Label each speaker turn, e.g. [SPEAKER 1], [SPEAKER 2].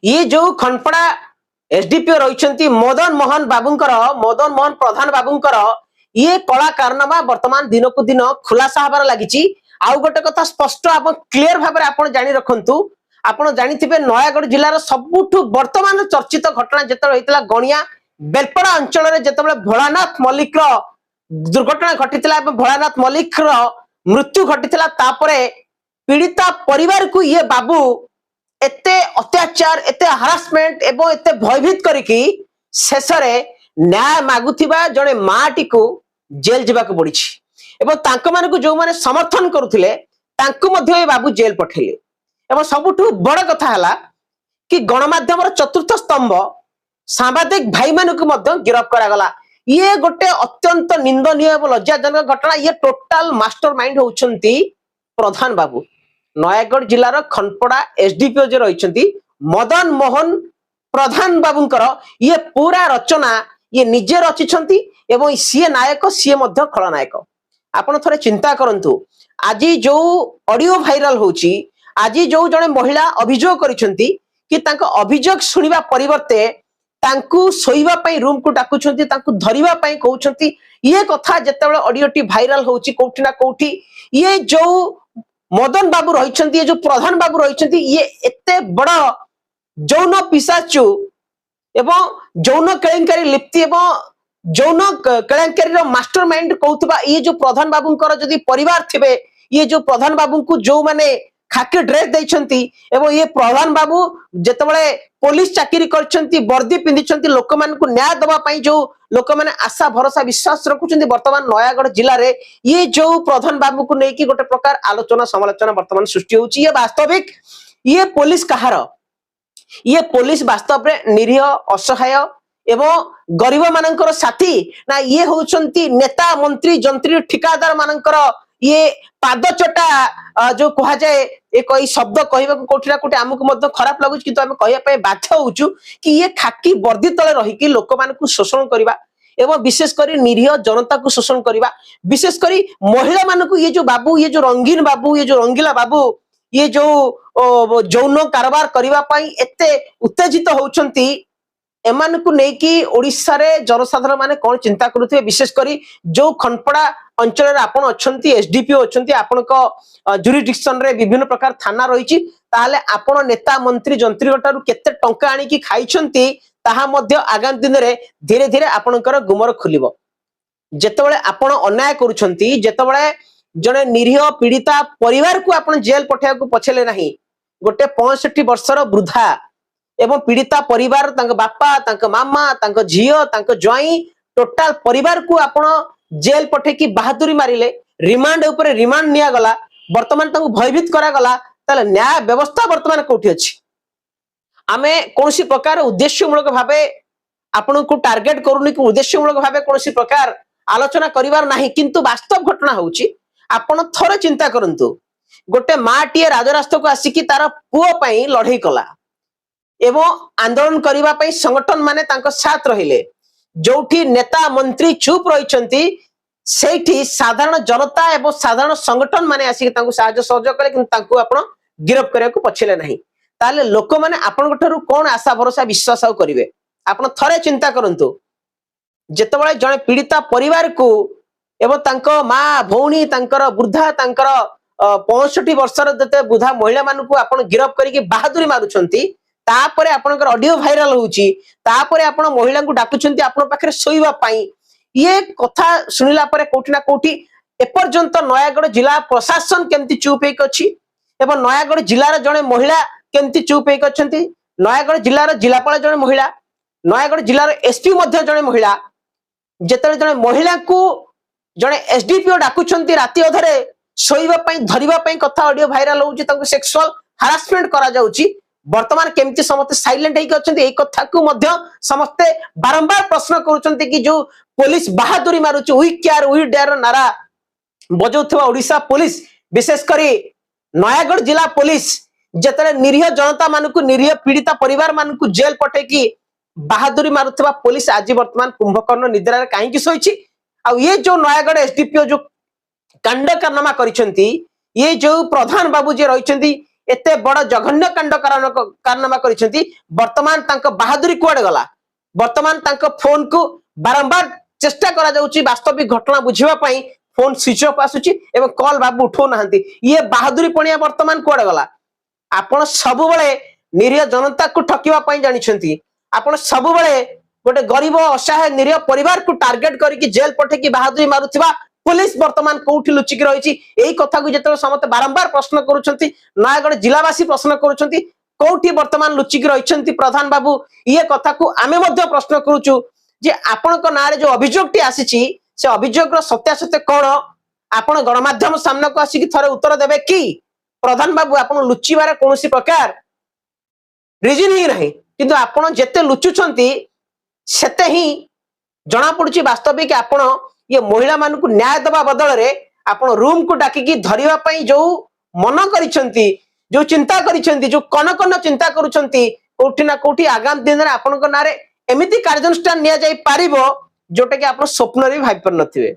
[SPEAKER 1] ये जो खनपड़ा एसडीपीओ रही मदन मोहन बाबूंकर मदन मोहन प्रधान बाबूंकर ये कला कारनामा वर्तमान दिन को दिन खुलासा हबार लगी। आउ गोटे कथा स्पष्ट आप क्लियर भाव में आप जानी रखु आप जानिथिबे नयागढ़ जिलार सबुठु वर्तमान चर्चित घटना जिते गणिया बेलपड़ा अंचल में जिते भोलानाथ मल्लिक दुर्घटना घटी भोलानाथ मल्लिक मृत्यु घटी पीड़िता परिवार को ये बाबू एते अत्याचार एते हरासमेंट एवं एते भयभीत करिकी शेष न्याय मागुथिबा जड़े माटी को जेल जावाक पड़ी एवं तांको माने को जो माने समर्थन करुथिले तांको मध्य ये बाबू जेल पठेले एवं सबुठु बड़ कथा हला कि गणमाध्यम चतुर्थ स्तंभ सांबादिक भाई मान को मध्य गिरफ्त करागला। ये गोटे अत्यंत निंदनीय एवं लज्जाजनक घटना। ये टोटाल मास्टर माइंड होउछंती प्रधान बाबू नयागढ़ जिलार खनपड़ा एसडीपीओ जो रही मदन मोहन प्रधान बाबूंकर ये पूरा रचना ये निजे रचिछंती एवं सीए नायक सीए मध्य खलनायक। आपण थोड़े चिंता करंतु आज जो ऑडियो वायरल होची आज जो जड़े महिला अभियोग करिसंती कि तांको अभियोग सुनिबा परिवर्ते तांकु सोइबा पई रूम को डाकुछंती तांकु धरिबा पई कहउछंती ये कथा जेतेबेले ऑडियोटी वायरल होची कोठी ना कोठी ये जो मदन बाबू रही ये जो प्रधान बाबू रही ये एते बड़ जौन पिशाचु एवं जौन केलेंकारी लिप्ति एवं जौन केलेंकारी मास्टर माइंड कहूबा ये जो प्रधान बाबूंकर जदि परिवार थिबे ये जो प्रधान बाबू को जो माने खाकी ड्रेस देइछंती एवं ये प्रधान बाबू जेतेबेले पुलिस चाकरी करछंती वर्दी पिंधिछंती लोक मान को न्याय दबा पई जो लोक माने आशा भरोसा विश्वास रखुछंती वर्तमान नयागढ़ जिले रे ये जो प्रधान बाबू को लेकिन गोटे प्रकार आलोचना समालोचना वर्तमान सृष्टि होची। ये वास्तविक ये पुलिस कहार ये पुलिस वास्तव में निरीह असहाय एवं गरीब मानकर साथी ना ये होउछंती नेता मंत्री जंत्री ठिकादार मानकर ये पादचटा जो कहा जाए एक शब्द कहवा कोठी ना कोठी आमको मध्य खराब लगुच किंतु आम कहया बाध्य होचु कि ये खाकी वर्दी तले रही लोक मान को शोषण करवा एवं विशेष कर निरीह जनता को शोषण करवा विशेष कर महिला मान को ये जो बाबू ये जो रंगीन बाबू ये जो रंगीला बाबू ये जो जौन कारबार करने एते उत्तेजित होउछंती एमान को लेकिन ओडिशा रे जनसाधारण माने कौन चिंता करुथे विशेष करी जो खनपड़ा अंचल रे आपण अछंती एसडीपीओ अछंती आपनक जुरिडिक्शन रे विभिन्न प्रकार थाना रहिछि ताले आपण नेता मंत्री जंत्री गटारु केते टंका आनी की खाइछंती ताहा मध्य आगामी दिन रे धीरे धीरे आपनकर गुमर खुलिबो। जेतेबेले आपण अन्याय करूछंती जेतेबेले जने निरीह पीड़िता परिवार को आपण जेल पठिया को पछले नाही गोटे 65 वर्षर वृद्धा एवं पीड़िता परिवार तांको बापा तांको मामा तांको झियो तांको ज्वाई टोटाल परिवार को आपण जेल पठे की बहादुरी मारिले रिमांड ऊपर रिमांड निया गला वर्तमान तांको भयभीत करा गला ताले न्याय व्यवस्था वर्तमान कोठी अछि। आमे कोनसी प्रकार उद्देश्यमूलक भाबे आपण को टार्गेट करूनी कि उद्देश्यमूलक भाबे कोनसी प्रकार आलोचना करिवार नाही किंतु वास्तव घटना होउची आपण थोड़े चिंता करंतु गोटे माटीए राजरास्ता को आसिकी तार पुओ पई लढई कला एवं आंदोलन करिवा पई संगठन माने तांको साथ रहिले जोठी नेता मंत्री चुप रहिचंती सेठी साधारण जनता एवं साधारण संगठन माने आसिकी तांको सहायता सहयोग कले किंतु तांको आपण गिरफ करिया को पछले नाही ताले लोक माने आपण ठरू कोन आशा भरोसा विश्वास करिवे आपण थरे चिंता करंतु जेतेबेले जने पीड़िता परिवार को एवं तांको माँ भौणी तांकर वृद्धा तांकर 65 वर्षर जते वृद्धा महिला मान को आपण गिरफ करिके बहादुरी मारुछंती तापरे आपनकर ऑडियो वायरल होउची तापरे आपण महिला को डाकुछंती आपण पाखरे सोइबा पई ये कथा सुनिला परे कोठी ना कोठी एपर्यंत नयागढ़ जिला प्रशासन केमती चुप हेक अछि एवं नयागढ़ जिलार जने महिला केमती चुप हेक अछंती नयागढ़ जिलार जिलापाल जने महिला नयागढ़ जिलार एसपी मध्य जने महिला जेतरे जने महिला को जने एसडीपीओ डाकुछंती राति अधरे सोइबा पई धरिबा पई कथा ऑडियो वायरल होउची तांको सेक्सुअल हरासमेंट करा जाउची वर्तमान केमती समस्त साइलेंट हेक अछंती एई कथा को मध्य समस्त बारंबार प्रश्न करूछंती कि जो पुलिस बहादुरी मारुची वी केयर वी डेयर नारा बजौथवा ओडिशा पुलिस विशेष करी नयागढ़ जिला पुलिस जेतरे निरीह जनता मानकु निरीह पीड़िता परिवार मानकु जेल पठे की बहादुरी मारुथवा पुलिस आज वर्तमान कुंभकर्ण निद्रा काहे की सोइची आ ये जो नयागढ़ एसडीपीओ जो कांड कारनामा करिसेंती ये जो प्रधान बाबू जे रहिसेंती एते बड़ जघन्य कांड कारनामा करिसेंती वर्तमान तांको बहादुरी कुआडे गला वर्तमान तांको फोन को बारंबार चेष्टा करा जाउची वास्तविक घटना बुझिबा पई फोन स्विच ऑफ आसुची एवं कॉल बाबू उठो नाहंती ये बहादुरी पणिया वर्तमान कुआडे गला आपण सब बेले निरीह जनता को ठकिबा पई जानिछंती आपण सब बेले गोटे गरीब असहाय निरीह परिवार को टार्गेट करके जेल पठे की बहादुरी मारुथिबा पुलिस वर्तमान कोठी लुचिक रही यही कथा को जो समस्त बारंबार प्रश्न करुछंती नयागढ़ जिलावासी प्रश्न करुछंती कोठी वर्तमान लुचिक रही प्रधान बाबू ये कथा को आमे मध्य प्रश्न करूछु जे आपनक नारे जो अभियोगटी आसीची से अभियोग सत्यासत्य कौन आपण गणमाध्यम सामना को आसिक थरे उत्तर देबे कि प्रधान बाबू आपण लुचिबार कोनोसी प्रकार रिजन ही नहीं किंतु आपण जेते लुचुछंती सेते ही जना पड़ुची वास्तविक आपण ये महिला मान को न्याय दबा बदल रे आपण रूम को डाकिकी धरिबा पई जो मन करिसंती जो चिंता करिसंती जो कन कन चिंता करूछंती कोठी ना कोठी आगामी दिन रे आपनक नारे एमिति कार्यानुष्ठान निया जाई पारिबो जोटा कि आपण स्वप्न रे भाबी पर नथिबे।